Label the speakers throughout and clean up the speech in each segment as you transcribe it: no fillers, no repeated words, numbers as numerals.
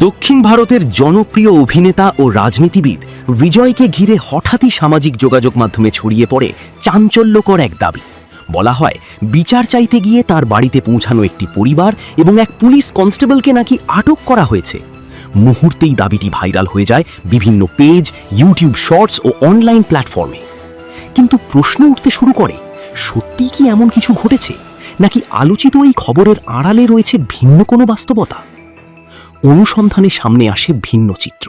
Speaker 1: দক্ষিণ ভারতের জনপ্রিয় অভিনেতা ও রাজনীতিবিদ বিজয়কে ঘিরে হঠাৎই সামাজিক যোগাযোগ মাধ্যমে ছড়িয়ে পড়ে চাঞ্চল্যকর এক দাবি। বলা হয়, বিচার চাইতে গিয়ে তার বাড়িতে পৌঁছানো একটি পরিবার এবং এক পুলিশ কনস্টেবলকে নাকি আটক করা হয়েছে। মুহূর্তেই দাবিটি ভাইরাল হয়ে যায় বিভিন্ন পেজ, ইউটিউব শর্টস ও অনলাইন প্ল্যাটফর্মে। কিন্তু প্রশ্ন উঠতে শুরু করে, সত্যিই কি এমন কিছু ঘটেছে, নাকি আলোচিত এই খবরের আড়ালে রয়েছে ভিন্ন কোনো বাস্তবতা? অনুসন্ধানে সামনে আসে ভিন্ন চিত্র।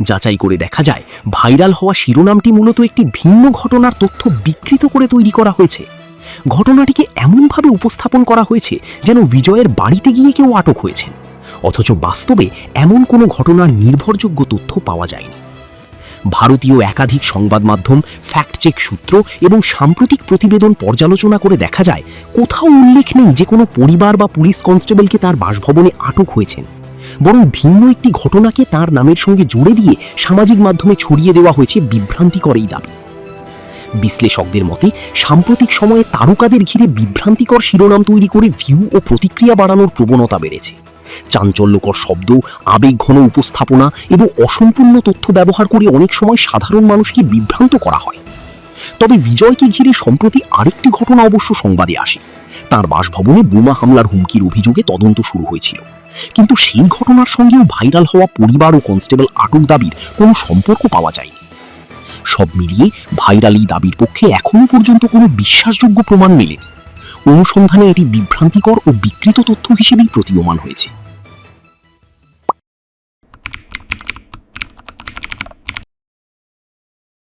Speaker 1: যাচাই করে দেখা যায়, ভাইরাল হওয়া শিরোনামটি মূলত একটি ভিন্ন ঘটনার তথ্য বিকৃত করে তৈরি করা হয়েছে। ঘটনাটিকে এমনভাবে উপস্থাপন করা হয়েছে যেন বিজয়ের বাড়িতে গিয়ে কেউ আটক হয়েছেন, অথচ বাস্তবে এমন কোনো ঘটনার নির্ভরযোগ্য তথ্য পাওয়া যায়নি। ভারতীয় একাধিক সংবাদ মাধ্যম, ফ্যাক্ট চেক সূত্র এবং সাম্প্রতিক প্রতিবেদন পর্যালোচনা করে দেখা যায়, কোথাও উল্লেখ নেই যে কোনো পরিবার বা পুলিশ কনস্টেবলকে তার বাসভবনে আটক হয়েছেন, বরং ভিন্ন একটি ঘটনাকে তার নামের সঙ্গে জুড়ে দিয়ে সামাজিক মাধ্যমে ছড়িয়ে দেওয়া হয়েছে বিভ্রান্তিকর এই দাবি। বিশ্লেষকদের মতে, সাম্প্রতিক সময়ে তারকাদের ঘিরে বিভ্রান্তিকর শিরোনাম তৈরি করে ভিউ ও প্রতিক্রিয়া বাড়ানোর প্রবণতা বেড়েছে। চাঞ্চল্যকর শব্দ, আবেগঘন উপস্থাপনা এবং অসম্পূর্ণ তথ্য ব্যবহার করে অনেক সময় সাধারণ মানুষকে বিভ্রান্ত করা হয়। তবে বিজয়কে ঘিরে সম্প্রতি আরেকটি ঘটনা অবশ্য সংবাদে আসে। তার বাসভবনে বোমা হামলার হুমকির অভিযোগে তদন্ত শুরু হয়েছিল, কিন্তু সেই ঘটনার সঙ্গেও ভাইরাল হওয়া পরিবার ও কনস্টেবল আটক দাবির কোনো সম্পর্ক পাওয়া যায়নি। সব মিলিয়ে ভাইরাল এই দাবির পক্ষে এখনো পর্যন্ত কোনো বিশ্বাসযোগ্য প্রমাণ মেলেনি। অনুসন্ধানে এটি বিভ্রান্তিকর ও বিকৃত তথ্য হিসেবেই প্রতীয়মান হয়েছে।